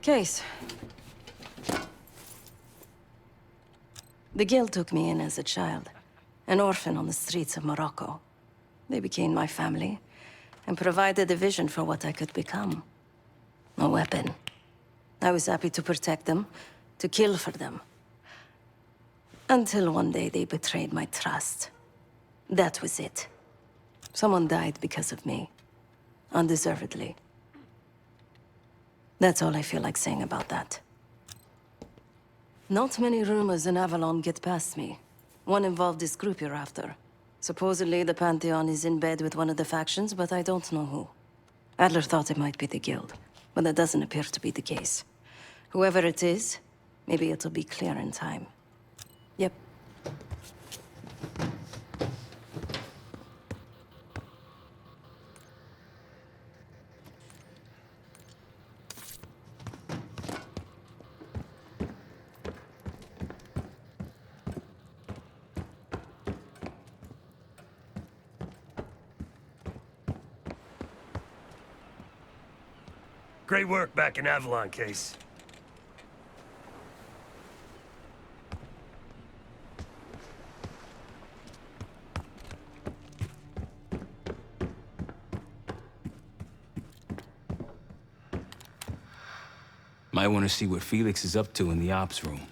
Case. The guild took me in as a child, an orphan on the streets of Morocco. They became my family, and provided a vision for what I could become. A weapon. I was happy to protect them, to kill for them. Until one day they betrayed my trust. That was it. Someone died because of me. Undeservedly. That's all I feel like saying about that. Not many rumors in Avalon get past me. One involved this group you're after. Supposedly the Pantheon is in bed with one of the factions, but I don't know who. Adler thought it might be the Guild, but that doesn't appear to be the case. Whoever it is, maybe it'll be clear in time. Yep. Great work back in Avalon, Case. Might want to see what Felix is up to in the ops room.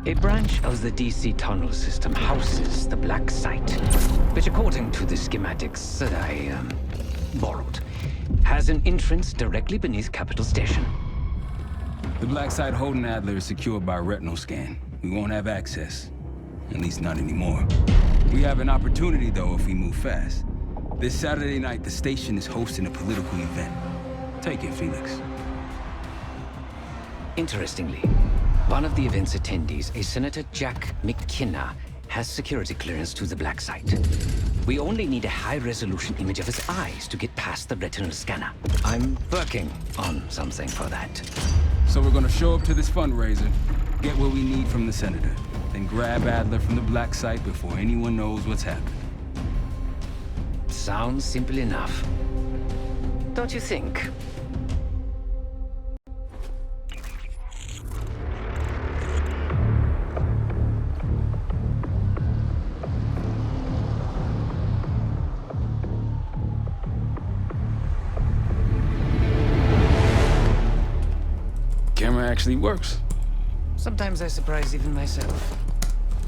A branch of the DC tunnel system houses the Black Site, which according to the schematics that I, borrowed, has an entrance directly beneath Capital Station. The Black Site holding Adler is secured by retinal scan. We won't have access. At least not anymore. We have an opportunity, though, if we move fast. This Saturday night, the station is hosting a political event. Take it, Felix. Interestingly, one of the event's attendees, a Senator Jack McKenna, has security clearance to the Black Site. We only need a high-resolution image of his eyes to get past the retinal scanner. I'm working on something for that. So we're gonna show up to this fundraiser, get what we need from the Senator, then grab Adler from the Black Site before anyone knows what's happened. Sounds simple enough. Don't you think? camera actually works. Sometimes I surprise even myself.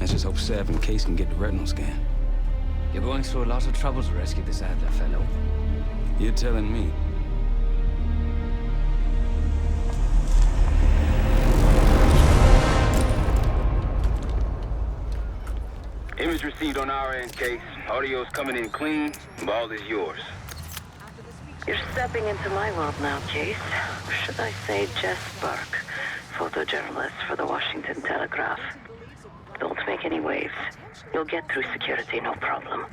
Let's just hope Sev and Case can get the retinal scan. You're going through a lot of trouble to rescue this Adler fellow. You're telling me. Image received on our end, Case. Audio's coming in clean. Ball is yours. You're stepping into my world now, Case. Should I say Jess Burke, photojournalist for the Washington Telegraph. Don't make any waves. You'll get through security, no problem.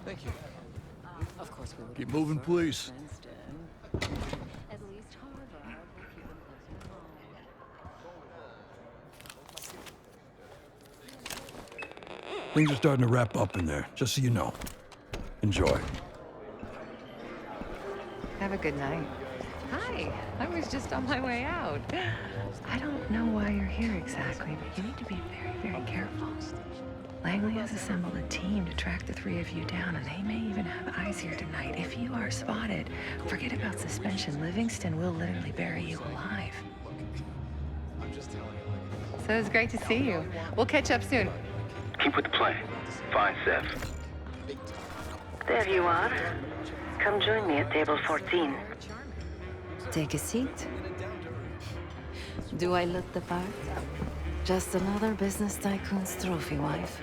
Thank you. Of course we will. Keep moving, please. At least Harvard will keep them close. Things are starting to wrap up in there, just so you know. Enjoy. Have a good night. Hi, I was just on my way out. I don't know why you're here exactly, but you need to be very, very careful. Langley has assembled a team to track the three of you down, and they may even have eyes here tonight. If you are spotted, forget about suspension. Livingston will literally bury you alive. So it's great to see you. We'll catch up soon. Keep with the plan. Find Seth. There you are. Come join me at table 14. Take a seat. Do I look the part? Just another business tycoon's trophy wife.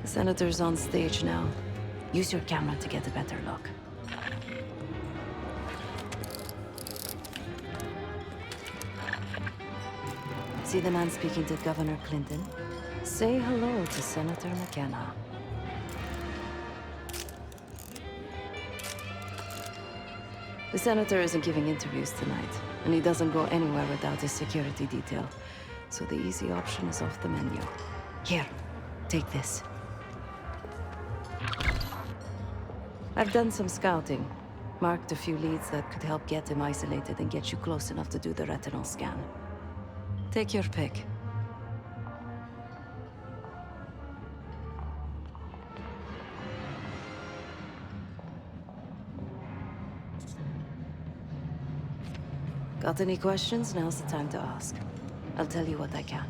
The senator's on stage now. Use your camera to get a better look. See the man speaking to Governor Clinton? Say hello to Senator McKenna. The senator isn't giving interviews tonight, and he doesn't go anywhere without his security detail. So the easy option is off the menu. Here, take this. I've done some scouting. Marked a few leads that could help get him isolated and get you close enough to do the retinal scan. Take your pick. Got any questions? Now's the time to ask. I'll tell you what I can.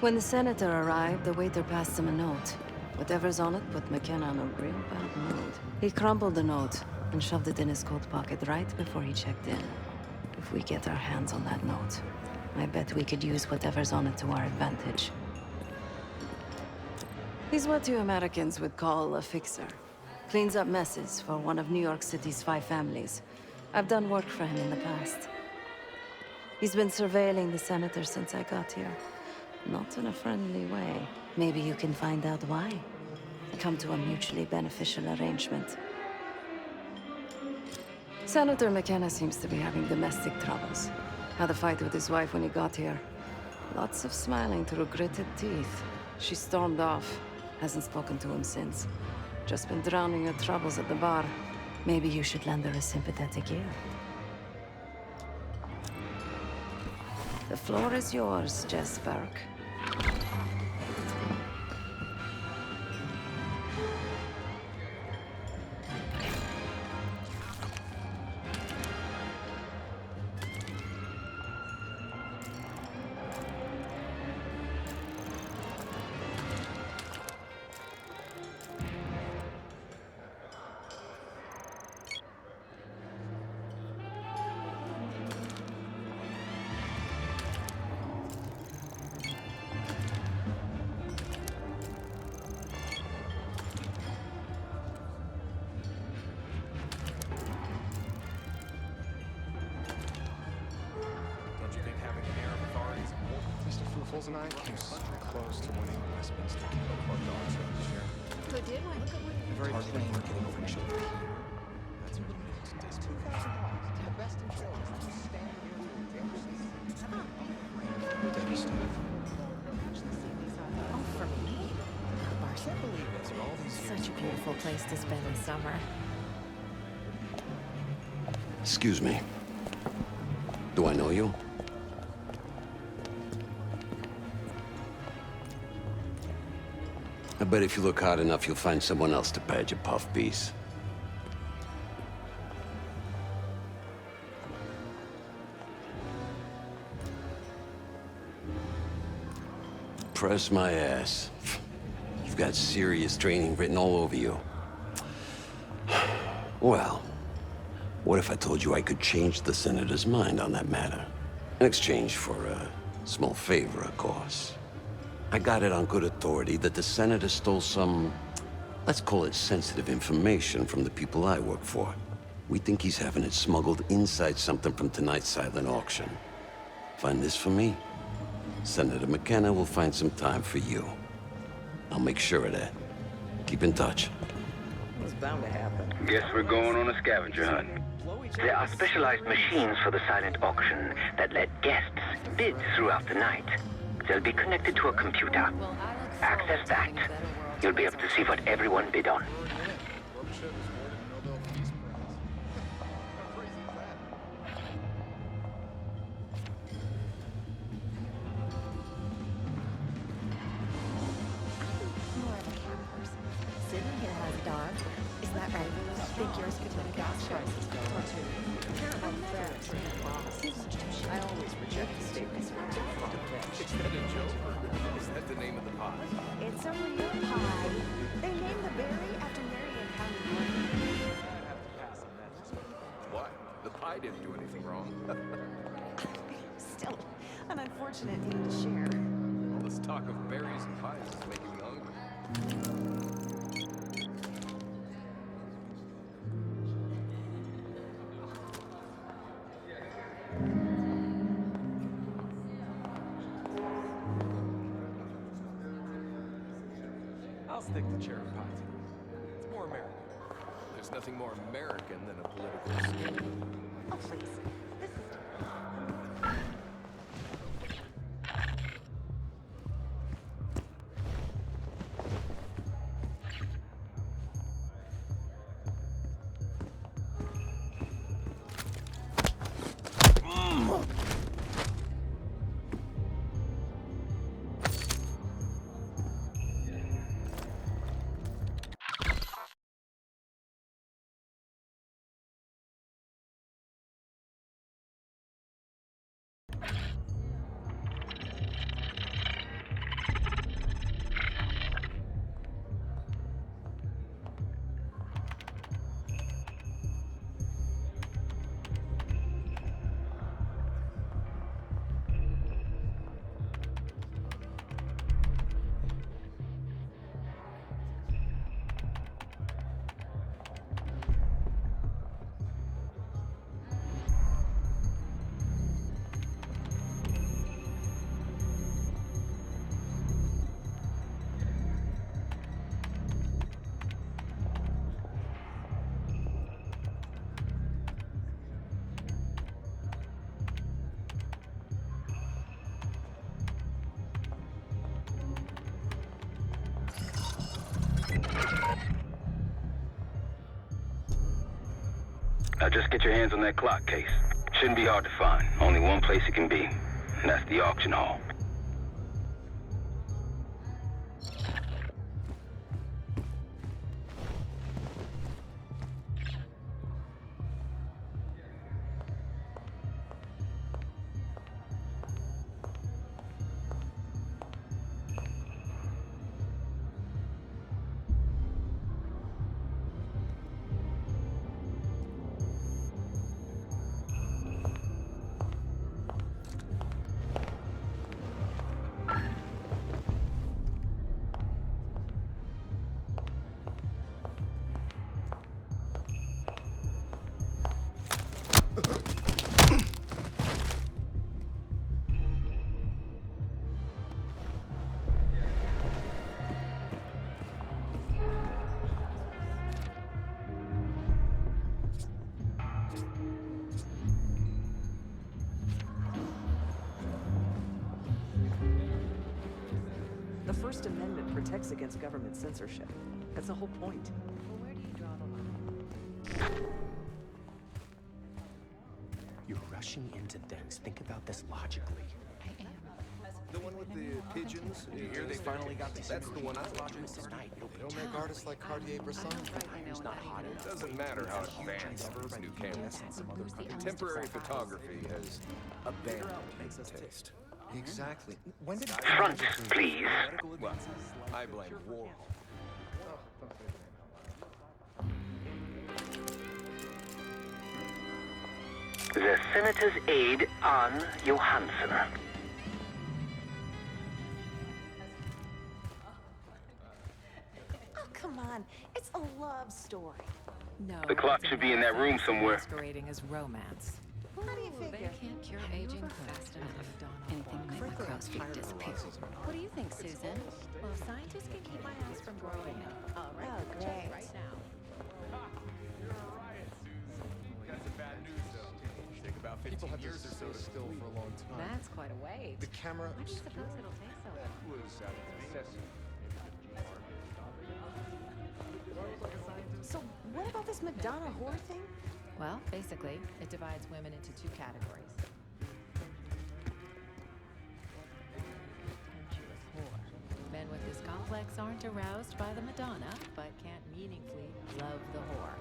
When the senator arrived, the waiter passed him a note. Whatever's on it put McKenna in a real bad mood. He crumpled the note and shoved it in his coat pocket right before he checked in. If we get our hands on that note, I bet we could use whatever's on it to our advantage. He's what you Americans would call a fixer. Cleans up messes for one of New York City's 5 families. I've done work for him in the past. He's been surveilling the senator since I got here. Not in a friendly way. Maybe you can find out why. Come to a mutually beneficial arrangement. Senator McKenna seems to be having domestic troubles. Had a fight with his wife when he got here. Lots of smiling through gritted teeth. She stormed off. Hasn't spoken to him since. Just been drowning her troubles at the bar. Maybe you should lend her a sympathetic ear. The floor is yours, Jess Burke. Fools and I came so close to winning the Westminster Kingdom Club dogs this year. Who did win? Very hard thing getting over each other. That's what it means. It's $2,000. The best in show. Stand here with devastated. Oh, for me? I can't believe it. All these years. Such a beautiful place to spend the summer. Excuse me. Do I know you? I bet if you look hard enough, you'll find someone else to pad your puff piece. Press my ass. You've got serious training written all over you. Well, what if I told you I could change the Senator's mind on that matter? In exchange for a small favor, of course. I got it on good authority that the Senator stole some, let's call it sensitive information from the people I work for. We think he's having it smuggled inside something from tonight's silent auction. Find this for me? Senator McKenna will find some time for you. I'll make sure of that. Keep in touch. It's bound to happen. Guess we're going on a scavenger hunt. There are specialized machines for the silent auction that let guests bid throughout the night. They'll be connected to a computer. Access that. You'll be able to see what everyone bid on. More of a cat person. Sydney here has a dog. Isn't that right? Think yours could win a gas prize or two. Terrible that. I always reject the statements. Is that a joke or is that the name of the pot? It's a real pie. They named the berry after Marion County. I'd have to pass on that. Why? The pie didn't do anything wrong. Still, an unfortunate thing to share. All this talk of berries and pies is making me hungry. I'll stick to cherry pie. It's more American. There's nothing more American than a political scandal. Oh, please. This is... Now just get your hands on that clock case. Shouldn't be hard to find. Only one place it can be, and that's the auction hall. The First Amendment protects against government censorship. That's the whole point. Well, where do you draw the line? You're rushing into things. Think about this logically. I am. The one with the pigeons? You hear they finally got the... That's the one I watched tonight. They don't make artists like Cartier-Bresson. It's not hot. It doesn't matter how advanced this new camera is. Contemporary photography has abandoned taste. Exactly. When did Front, please. Well, I blame Warhol. The Senator's aide, Anne Johansson. Oh, come on. It's a love story. No. The clock should be in that room somewhere. Masquerading as romance. How do you figure? Can't cure aging fast enough. Anything to make my crow's feet disappear. What do you think, Susan? Well, scientists can keep my ass from growing. All right. Oh, great. Right now. You're a riot, Susan. Got some bad news, though. Take about 15 years or so to still for a long time. That's quite a wait. The camera... Why do you suppose it'll take so long? Was out of necessity. So, what about this Madonna whore thing? Well, basically, it divides women into two categories. Virtuous whore. Men with this complex aren't aroused by the Madonna, but can't meaningfully love the whore.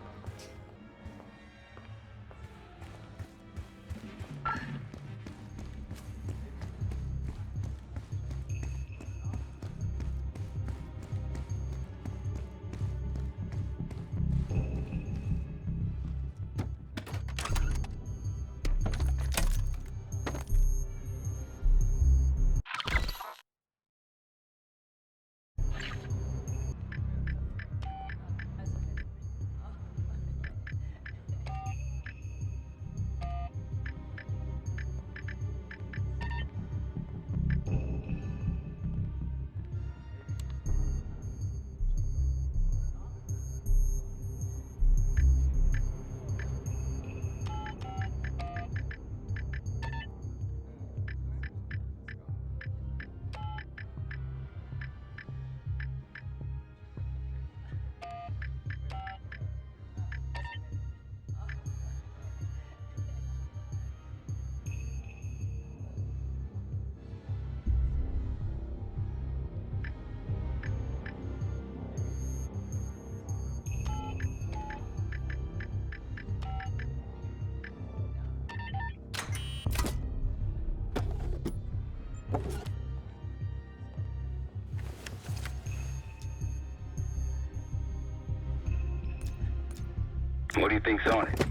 What do you think's on it?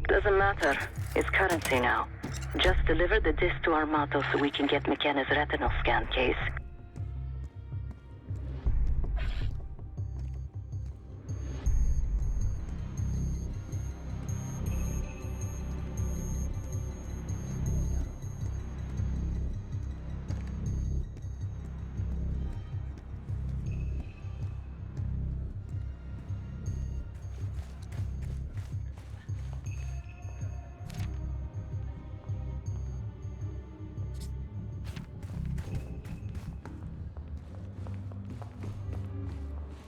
Doesn't matter. It's currency now. Just deliver the disc to Armato so we can get McKenna's retinal scan case.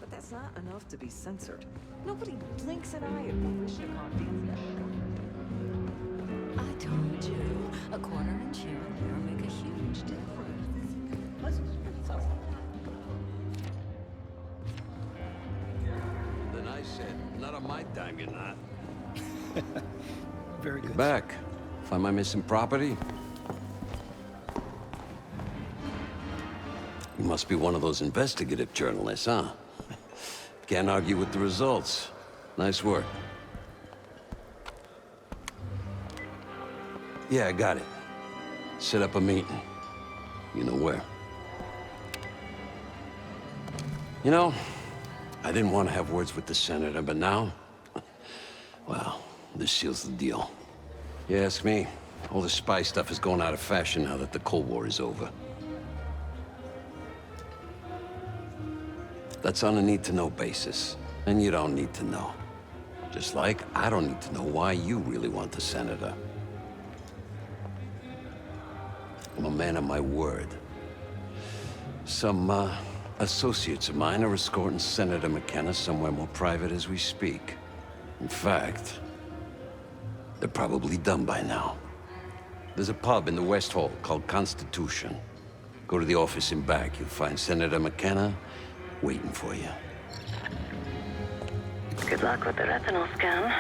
That's not enough to be censored. Nobody blinks an eye at Baryshnikov being I told you, a quarter inch here and there make a huge difference. Then I said, not on my dime, you're not. Very good. You're back. Find my missing property? You must be one of those investigative journalists, huh? Can't argue with the results. Nice work. Yeah, I got it. Set up a meeting. You know where. You know, I didn't want to have words with the senator, but now... well, this seals the deal. You ask me, all the spy stuff is going out of fashion now that the Cold War is over. That's on a need-to-know basis, and you don't need to know. Just like I don't need to know why you really want the senator. I'm a man of my word. Some, associates of mine are escorting Senator McKenna somewhere more private as we speak. In fact, they're probably done by now. There's a pub in the West Hall called Constitution. Go to the office in back. You'll find Senator McKenna waiting for you. Good luck with the retinal scan.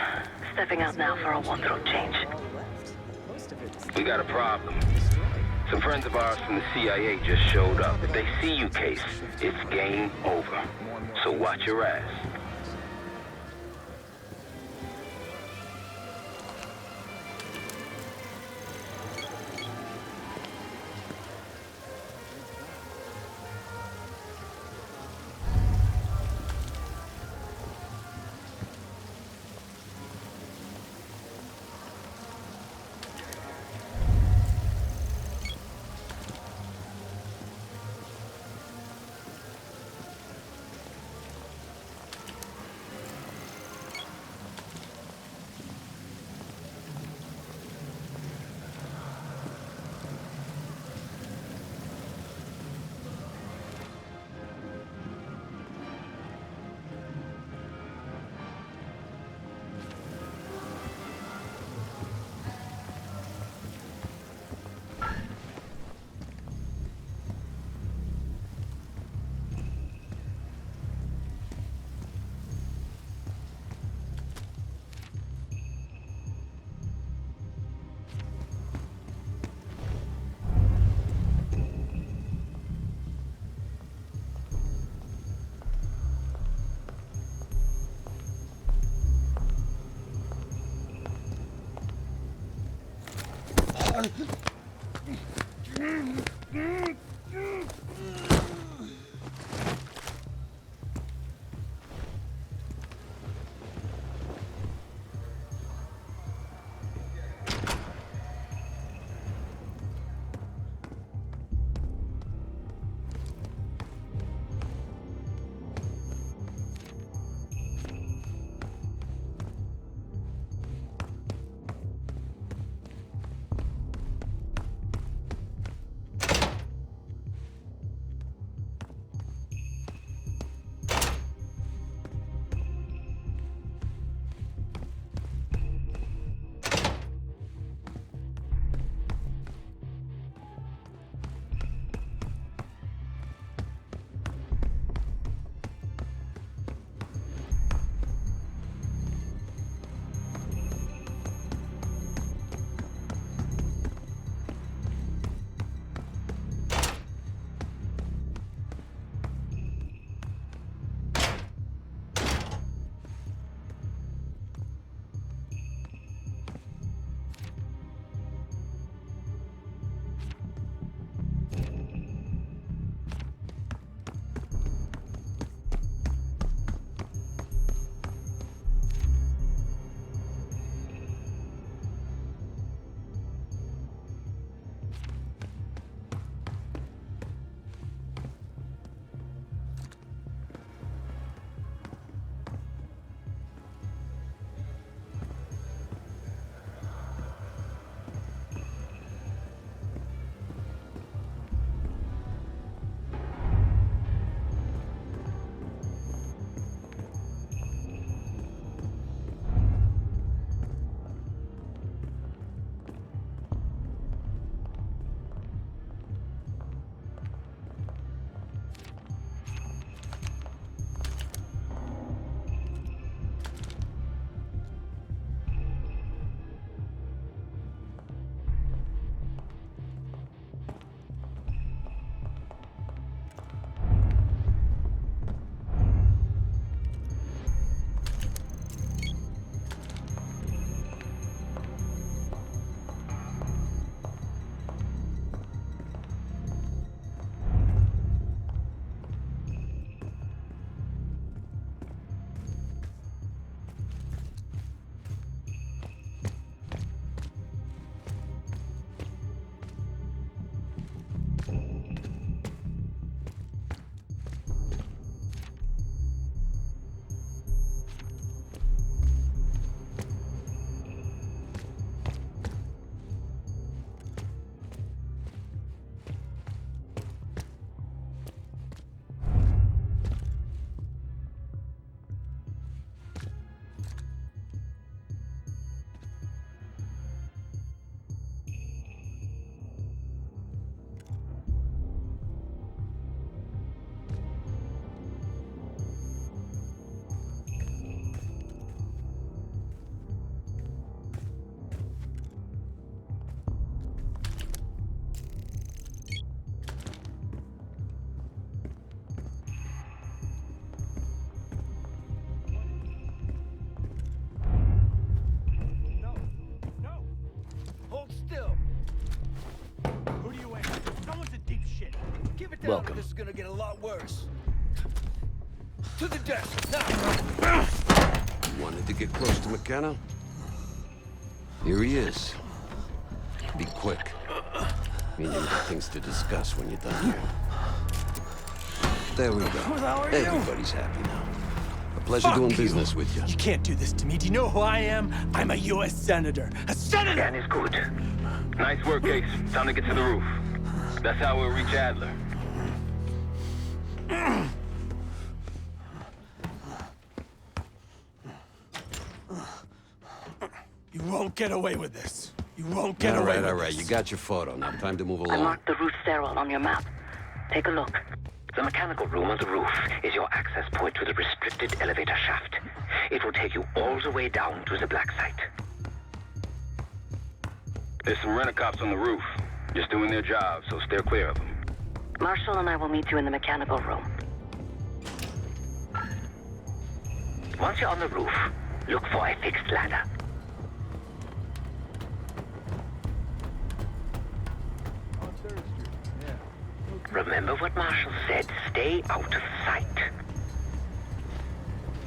Stepping out now for a wardrobe change. We got a problem. Some friends of ours from the CIA just showed up. If they see you, Case, it's game over. So watch your ass. Welcome. This is gonna get a lot worse. To the desk, now! You wanted to get close to McKenna? Here he is. Be quick. Me and you got things to discuss when you're done here. There we go. Everybody's happy now. A pleasure doing business with you. You can't do this to me. Do you know who I am? I'm a U.S. Senator. A senator! Scan is good. Nice work, Case. Time to get to the roof. That's how we'll reach Adler. You won't get away with this. You won't get away with this. All right. You got your photo. Now time to move I along. marked the roof stairwell on your map. Take a look. The mechanical room on the roof is your access point to the restricted elevator shaft. It will take you all the way down to the black site. There's some rent-a-cops on the roof, just doing their job, so steer clear of them. Marshall and I will meet you in the mechanical room. Once you're on the roof, look for a fixed ladder. Remember what Marshall said, stay out of sight.